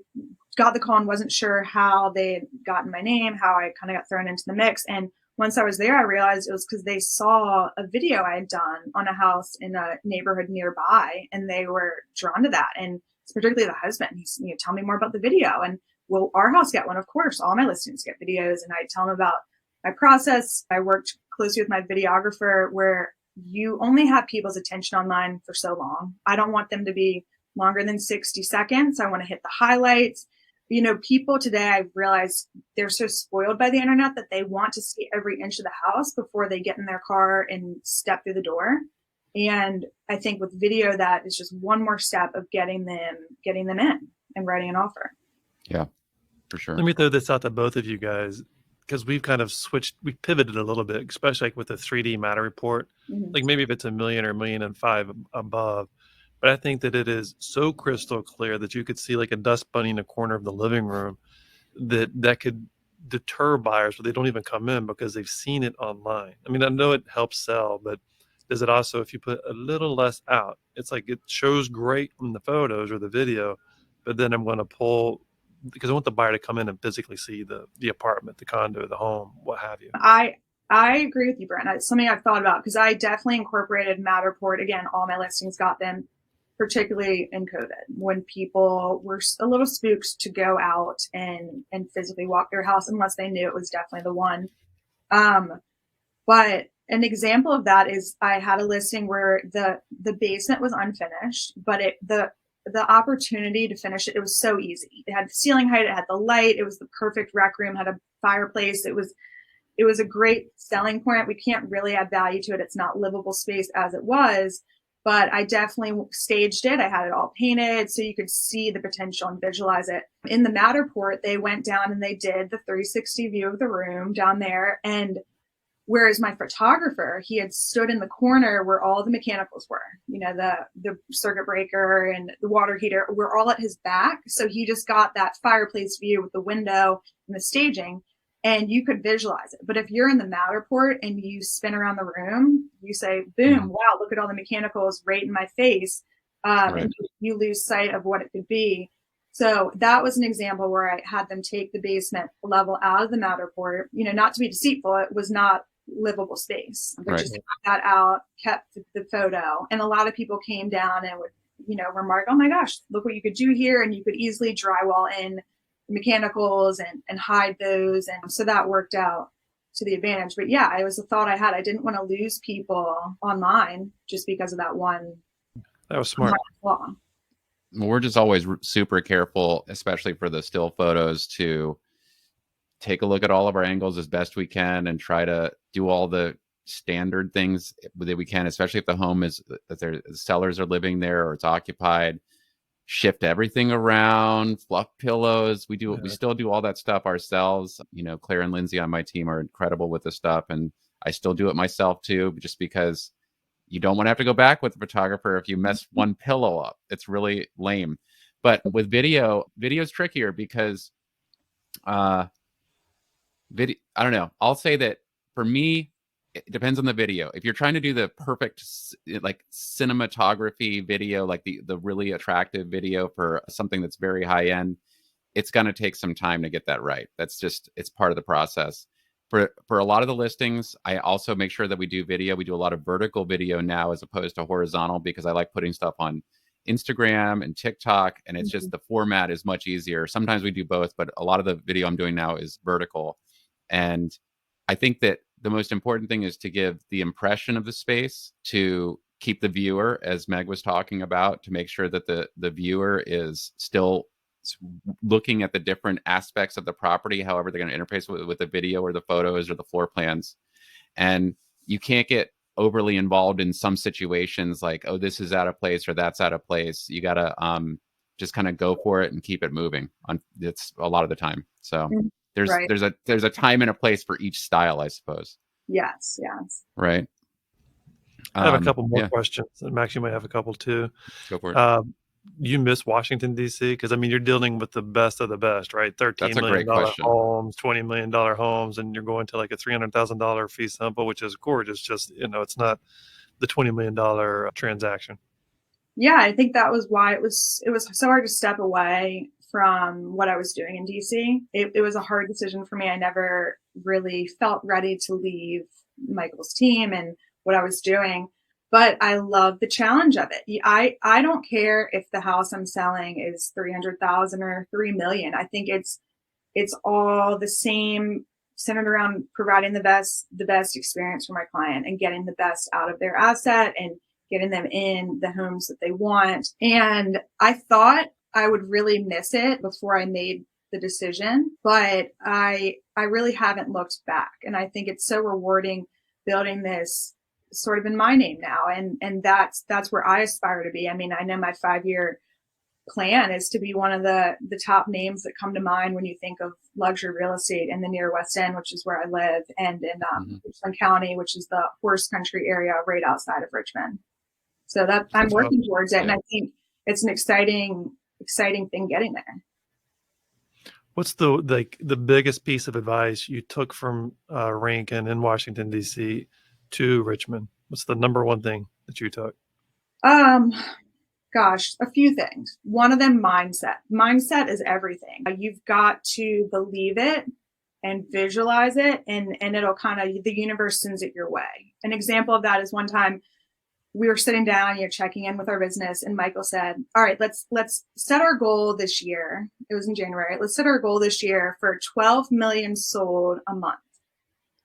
Speaker 4: got the call and wasn't sure how they had gotten my name, how I kind of got thrown into the mix. And once I was there, I realized it was because they saw a video I had done on a house in a neighborhood nearby, and they were drawn to that. And it's particularly the husband. He's, tell me more about the video. And will our house get one? Of course, all my listings get videos. And I tell them about my process. I worked closely with my videographer, where you only have people's attention online for so long. I don't want them to be longer than 60 seconds. I want to hit the highlights. people today, I've realized they're so spoiled by the internet that they want to see every inch of the house before they get in their car and step through the door. And I think with video, that is just one more step of getting them in and writing an offer.
Speaker 2: Yeah, for sure.
Speaker 3: Let me throw this out to both of you guys, because we've kind of we pivoted a little bit, especially like with the 3D matter report.
Speaker 4: Mm-hmm.
Speaker 3: Like maybe if it's $1 million or $1.5 million above, but I think that it is so crystal clear that you could see like a dust bunny in the corner of the living room that could deter buyers, but they don't even come in because they've seen it online. I mean, I know it helps sell, but does it also, if you put a little less out, it's like it shows great in the photos or the video, but then I'm going to pull, because I want the buyer to come in and physically see the apartment, the condo, the home, what have you.
Speaker 4: I agree with you, Brent. It's something I've thought about, because I definitely incorporated Matterport. Again, all my listings got them, particularly in COVID, when people were a little spooked to go out and physically walk their house unless they knew it was definitely the one. But an example of that is I had a listing where the basement was unfinished, but the opportunity to finish it was so easy. It had ceiling height, it had the light, it was the perfect rec room, had a fireplace. It was a great selling point. We can't really add value to it. It's not livable space as it was, but I definitely staged it. I had it all painted so you could see the potential and visualize it. In the Matterport, they went down and they did the 360 view of the room down there. And whereas my photographer, he had stood in the corner where all the mechanicals were, the circuit breaker and the water heater were all at his back. So he just got that fireplace view with the window and the staging, and you could visualize it. But if you're in the Matterport and you spin around the room, you say, boom, wow, look at all the mechanicals right in my face.
Speaker 2: Right.
Speaker 4: And you lose sight of what it could be. So that was an example where I had them take the basement level out of the Matterport, not to be deceitful. It was not livable space, but just got that out, kept the photo. And a lot of people came down and would, remark, oh my gosh, look what you could do here. And you could easily drywall in mechanicals and hide those. And so that worked out to the advantage. But yeah, it was a thought I had. I didn't want to lose people online just because of that one.
Speaker 3: That was smart.
Speaker 4: Flaw.
Speaker 2: We're just always super careful, especially for the still photos, to take a look at all of our angles as best we can and try to do all the standard things that we can, especially if the home is that the sellers are living there or it's occupied. Shift everything around, fluff pillows. We still do all that stuff ourselves. Claire and Lindsay on my team are incredible with this stuff, and I still do it myself too, just because you don't want to have to go back with the photographer if you mess one pillow up. It's really lame. But with video is trickier because I don't know. I'll say that for me, it depends on the video. If you're trying to do the perfect like cinematography video, like the really attractive video for something that's very high end, it's going to take some time to get that right. It's part of the process. For a lot of the listings, I also make sure that we do video. We do a lot of vertical video now as opposed to horizontal, because I like putting stuff on Instagram and TikTok, and it's just the format is much easier. Sometimes we do both, but a lot of the video I'm doing now is vertical. And I think that the most important thing is to give the impression of the space, to keep the viewer, as Meg was talking about, to make sure that the viewer is still looking at the different aspects of the property, however they're going to interface with the video or the photos or the floor plans. And you can't get overly involved in some situations like, oh, this is out of place or that's out of place. You got to just kind of go for it and keep it moving. It's a lot of the time. So there's a time and a place for each style, I suppose.
Speaker 4: Yes.
Speaker 2: Right.
Speaker 3: I have a couple more questions, and Max, you might have a couple too.
Speaker 2: Go for it.
Speaker 3: You miss Washington, D.C.? Because, I mean, you're dealing with the best of the best, right? $13 million homes, $20 million homes, and you're going to like a $300,000 fee simple, which is gorgeous. Just, it's not the $20 million transaction.
Speaker 4: Yeah, I think that was why it was so hard to step away from what I was doing in DC. It was a hard decision for me. I never really felt ready to leave Michael's team and what I was doing, but I love the challenge of it. I don't care if the house I'm selling is 300,000 or 3 million. I think it's all the same, centered around providing the best experience for my client and getting the best out of their asset and getting them in the homes that they want. And I thought I would really miss it before I made the decision, but I really haven't looked back. And I think it's so rewarding building this sort of in my name now. And that's where I aspire to be. I mean, I know my 5-year plan is to be one of the top names that come to mind when you think of luxury real estate in the near West End, which is where I live, and in Richmond County, which is the horse country area right outside of Richmond. So that I'm working towards it. And I think it's an exciting thing getting there.
Speaker 3: What's the biggest piece of advice you took from Rankin in Washington, D.C. to Richmond? What's the number one thing that you took?
Speaker 4: Gosh, a few things. One of them, mindset. Mindset is everything. You've got to believe it and visualize it, and it'll kind of, the universe sends it your way. An example of that is one time we were sitting down, checking in with our business, and Michael said, all right, let's set our goal this year. It was in January. Let's set our goal this year for 12 million sold a month.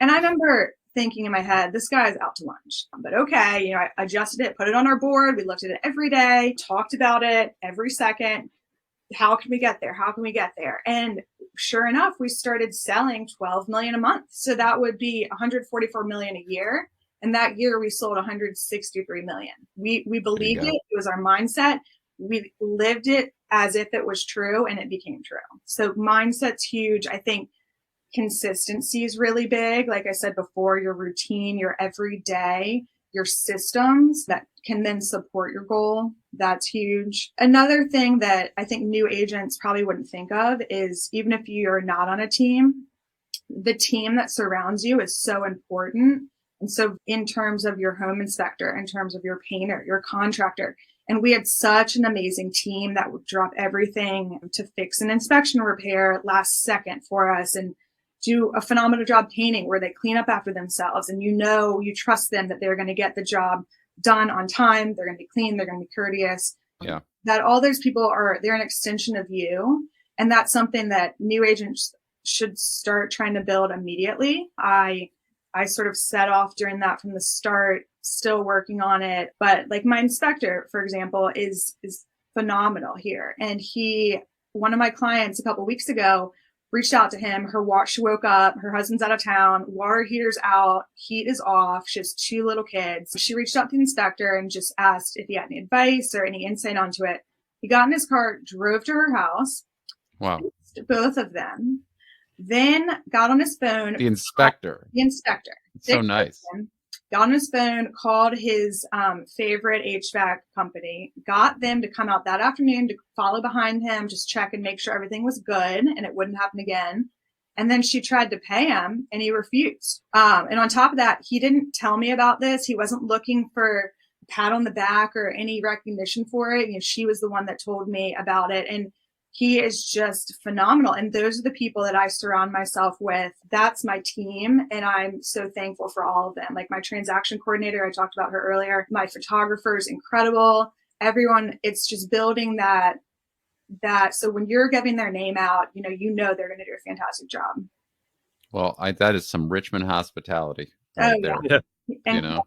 Speaker 4: And I remember thinking in my head, this guy's out to lunch. But okay, I adjusted it, put it on our board. We looked at it every day, talked about it every second. How can we get there? How can we get there? And sure enough, we started selling 12 million a month. So that would be 144 million a year. And that year we sold 163 million. We believed it. It was our mindset. We lived it as if it was true, and it became true. So mindset's huge. I think consistency is really big. Like I said before, your routine, your everyday, your systems that can then support your goal. That's huge. Another thing that I think new agents probably wouldn't think of is, even if you're not on a team, the team that surrounds you is so important. And so in terms of your home inspector, in terms of your painter, your contractor, and we had such an amazing team that would drop everything to fix an inspection repair last second for us and do a phenomenal job painting where they clean up after themselves. And you trust them that they're going to get the job done on time. They're going to be clean. They're going to be courteous.
Speaker 2: Yeah.
Speaker 4: That all those people they're an extension of you. And that's something that new agents should start trying to build immediately. I sort of set off during that from the start, still working on it. But like my inspector, for example, is phenomenal here. And one of my clients a couple of weeks ago reached out to him. She woke up, her husband's out of town, water heater's out, heat is off. She has 2 little kids. She reached out to the inspector and just asked if he had any advice or any insight onto it. He got in his car, drove to her house.
Speaker 2: Wow.
Speaker 4: Both of them. Then got on his phone.
Speaker 2: The inspector.
Speaker 4: So
Speaker 2: nice.
Speaker 4: Got on his phone, called his favorite HVAC company, got them to come out that afternoon to follow behind him, just check and make sure everything was good and it wouldn't happen again. And then she tried to pay him and he refused. And on top of that, he didn't tell me about this. He wasn't looking for a pat on the back or any recognition for it. She was the one that told me about it. And he is just phenomenal. And those are the people that I surround myself with. That's my team. And I'm so thankful for all of them. Like my transaction coordinator, I talked about her earlier. My photographer is incredible. Everyone, it's just building that. So when you're giving their name out, they're going to do a fantastic job.
Speaker 2: Well, that is some Richmond hospitality right there.
Speaker 3: Yeah.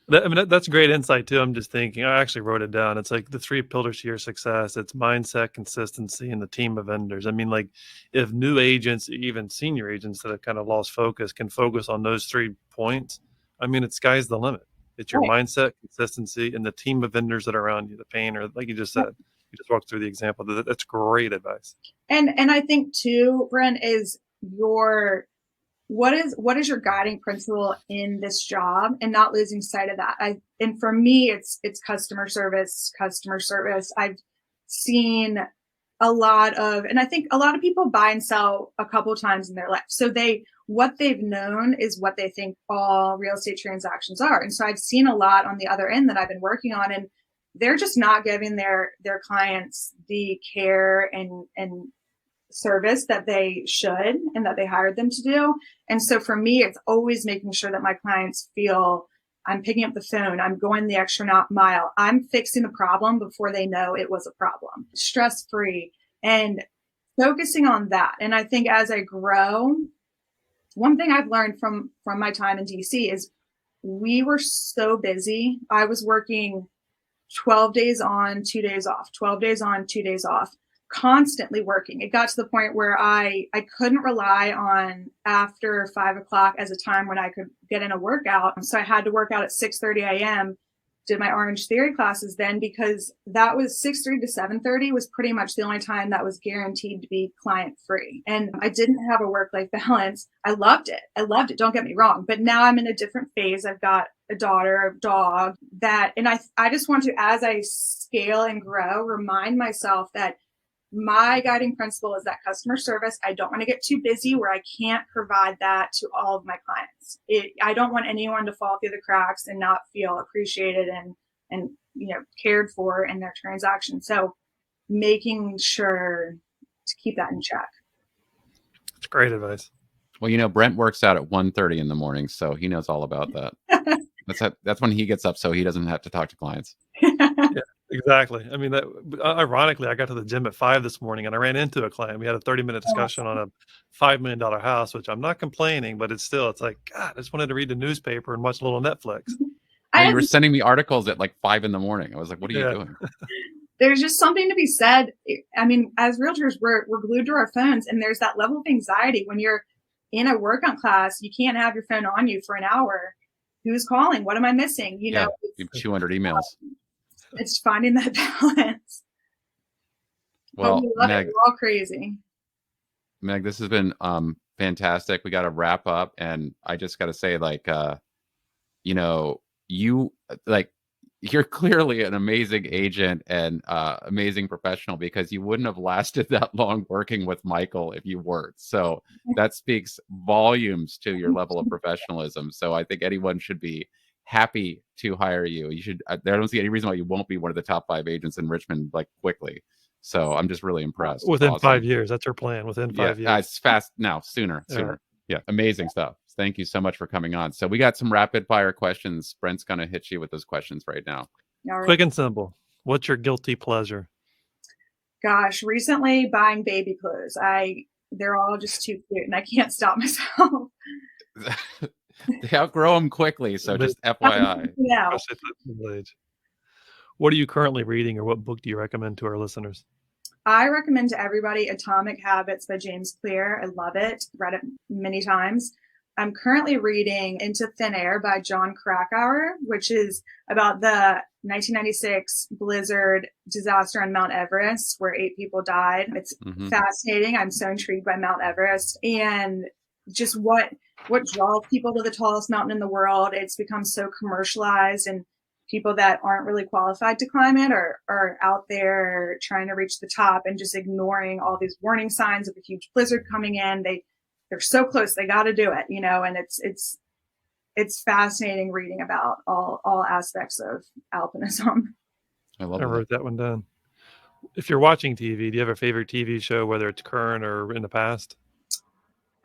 Speaker 3: That's great insight too. I'm just thinking, I actually wrote it down. It's like the 3 pillars to your success. It's mindset, consistency, and the team of vendors. I mean, like if new agents, even senior agents that have kind of lost focus can focus on those 3 points, it's sky's the limit. It's your mindset, consistency, and the team of vendors that are around you, the painter, like you just said. You just walked through the example. That's great advice. And
Speaker 4: I think too, Brent, is what is your guiding principle in this job, and not losing sight of that. And for me, it's customer service. I've seen a lot of, and I think a lot of people buy and sell a couple of times in their life. So what they've known is what they think all real estate transactions are. And so I've seen a lot on the other end that I've been working on, and they're just not giving their clients the care and service that they should and that they hired them to do. And so for me, it's always making sure that my clients feel I'm picking up the phone, I'm going the extra mile, I'm fixing the problem before they know it was a problem, stress-free, and focusing on that. And I think as I grow, one thing I've learned from my time in DC is we were so busy. I was working 12 days on, 2 days off, 12 days on, 2 days off, constantly working. It got to the point where I couldn't rely on after 5 o'clock as a time when I could get in a workout. So I had to work out at 6:30 a.m. Did my Orange Theory classes then, because that was 6:30 to 7:30 was pretty much the only time that was guaranteed to be client free. And I didn't have a work-life balance. I loved it. Don't get me wrong. But now I'm in a different phase. I've got a daughter, a dog, and I just want to, as I scale and grow, remind myself that my guiding principle is that customer service. I don't want to get too busy where I can't provide that to all of my clients. I don't want anyone to fall through the cracks and not feel appreciated and cared for in their transaction. So making sure to keep that in check.
Speaker 3: That's great advice.
Speaker 2: Well, Brent works out at 1:30 in the morning, so he knows all about that. That's when he gets up, so he doesn't have to talk to clients.
Speaker 3: Yeah, exactly. I mean, ironically, I got to the gym at 5 this morning and I ran into a client. We had a 30-minute discussion on a $5 million house, which I'm not complaining, but it's like, God, I just wanted to read the newspaper and watch a little Netflix.
Speaker 2: You were sending me articles at like 5 in the morning. I was like, what are you doing?
Speaker 4: There's just something to be said. I mean, as realtors, we're glued to our phones, and there's that level of anxiety when you're in a workout class. You can't have your phone on you for an hour. Who's calling? What am I missing? You have
Speaker 2: 200 emails.
Speaker 4: It's finding that balance.
Speaker 2: Well,
Speaker 4: we love
Speaker 2: Meg,
Speaker 4: it. We're all crazy.
Speaker 2: Meg, this has been fantastic. We got to wrap up, and I just got to say, you're clearly an amazing agent and amazing professional, because you wouldn't have lasted that long working with Michael if you weren't. So that speaks volumes to your level of professionalism. So I think anyone should be happy to hire you. I don't see any reason why you won't be one of the top 5 agents in Richmond like So I'm just really impressed.
Speaker 3: Within 5 years, that's our plan. Within 5 years.
Speaker 2: It's fast now. Sooner.
Speaker 3: Right.
Speaker 2: Yeah, amazing stuff. Thank you so much for coming on. So we got some rapid fire questions. Brent's gonna hit you with those questions right now.
Speaker 4: Right.
Speaker 3: Quick and simple. What's your guilty pleasure?
Speaker 4: Gosh, recently buying baby clothes. They're all just too cute, and I can't stop myself.
Speaker 2: They outgrow them quickly, so just FYI.
Speaker 4: Yeah.
Speaker 3: What are you currently reading, or what book do you recommend to our listeners?
Speaker 4: I recommend to everybody Atomic Habits by James Clear. I love it. Read it many times. I'm currently reading Into Thin Air by John Krakauer, which is about the 1996 blizzard disaster on Mount Everest, where 8 people died. It's fascinating. I'm so intrigued by Mount Everest and just what draws people to the tallest mountain in the world. It's become so commercialized, and people that aren't really qualified to climb it are out there trying to reach the top and just ignoring all these warning signs of a huge blizzard coming in. They're so close, they got to do it, and it's fascinating reading about all aspects of alpinism.
Speaker 2: I
Speaker 3: wrote that one down. If you're watching TV, do you have a favorite TV show, whether it's current or in the past?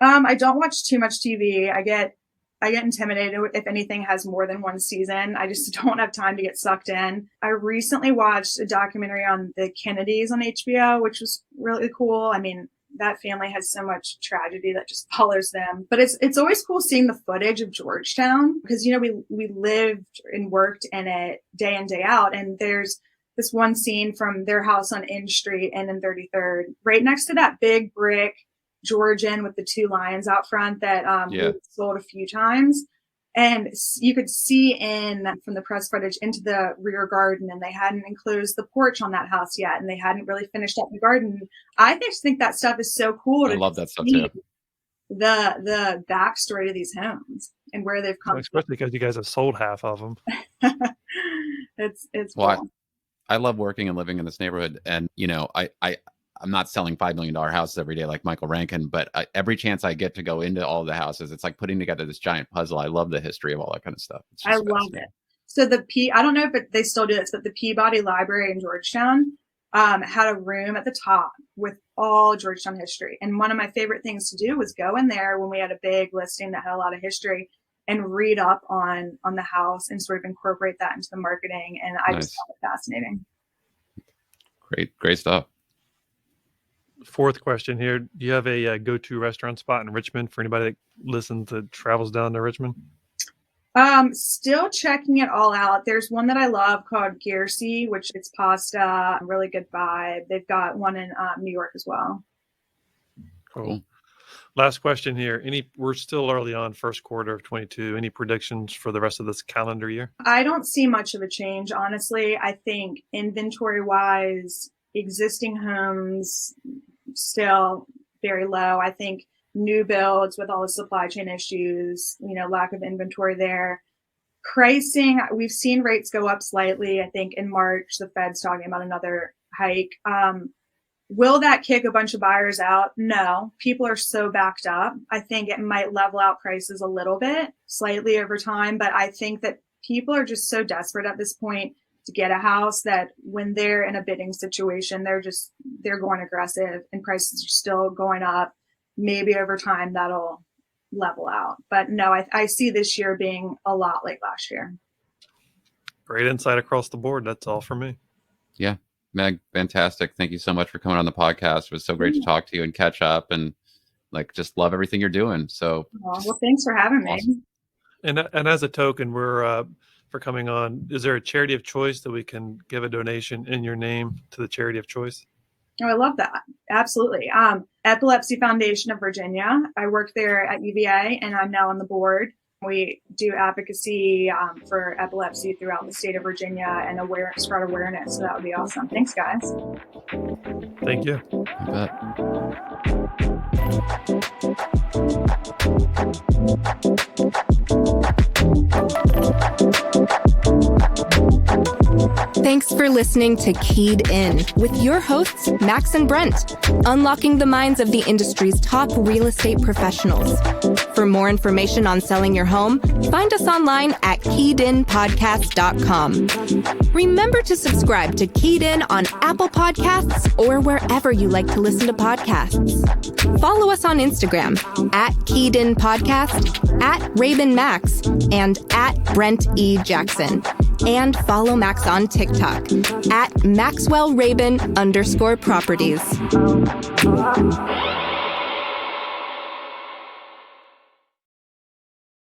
Speaker 4: I don't watch too much TV. I get intimidated if anything has more than one season. I just don't have time to get sucked in. I recently watched a documentary on the Kennedys on HBO, which was really cool. I mean, that family has so much tragedy that just follows them. But it's always cool seeing the footage of Georgetown, because, we lived and worked in it day in, day out. And there's this one scene from their house on N Street and in 33rd, right next to that big brick Georgian with the 2 lions out front that we sold a few times. And you could see from the press footage into the rear garden, and they hadn't enclosed the porch on that house yet, and they hadn't really finished up the garden. I just think that stuff is so cool.
Speaker 2: I love that stuff too.
Speaker 4: The backstory to these homes and where they've come.
Speaker 3: Especially because you guys have sold half of them.
Speaker 4: It's
Speaker 2: well, cool. I love working and living in this neighborhood, and I'm not selling $5 million houses every day like Michael Rankin, but every chance I get to go into all of the houses, it's like putting together this giant puzzle. I love the history of all that kind of stuff.
Speaker 4: I love it. So I don't know if they still do this, but the Peabody Library in Georgetown had a room at the top with all Georgetown history. And one of my favorite things to do was go in there when we had a big listing that had a lot of history and read up on the house and sort of incorporate that into the marketing. And I just found it fascinating.
Speaker 2: Great stuff.
Speaker 3: 4th question here. Do you have a go-to restaurant spot in Richmond for anybody that listens that travels down to Richmond?
Speaker 4: Still checking it all out. There's one that I love called Gearsey, which is pasta, really good vibe. They've got one in New York as well.
Speaker 3: Cool. Last question here. We're still early on, first quarter of 22. Any predictions for the rest of this calendar year?
Speaker 4: I don't see much of a change, honestly. I think inventory-wise, existing homes still very low. I think new builds with all the supply chain issues, lack of inventory there. Pricing, we've seen rates go up slightly. I think in March, the Fed's talking about another hike. Will that kick a bunch of buyers out? No. People are so backed up. I think it might level out prices a little bit, slightly over time. But I think that people are just so desperate at this point to get a house that when they're in a bidding situation, they're going aggressive and prices are still going up. Maybe over time that'll level out. But no, I see this year being a lot like last year.
Speaker 3: Great insight across the board. That's all for me.
Speaker 2: Yeah. Meg, fantastic. Thank you so much for coming on the podcast. It was so great to talk to you and catch up, and just love everything you're doing. So,
Speaker 4: well, thanks for having me.
Speaker 3: And as a token, we're for coming on. Is there a charity of choice that we can give a donation in your name to the charity of choice?
Speaker 4: Oh, I love that. Absolutely. Epilepsy Foundation of Virginia. I work there at UVA, and I'm now on the board. We do advocacy for epilepsy throughout the state of Virginia and spread awareness. So that would be awesome. Thanks, guys.
Speaker 3: Thank you.
Speaker 2: You bet.
Speaker 1: Thanks for listening to Keyed In with your hosts, Max and Brent, unlocking the minds of the industry's top real estate professionals. For more information on selling your home, find us online at KeyedInPodcast.com. Remember to subscribe to Keyed In on Apple Podcasts or wherever you like to listen to podcasts. Follow us on Instagram at Keyed In Podcast, at Rabin Max, and at Brent E. Jackson. And follow Max on TikTok at MaxwellRabin_properties.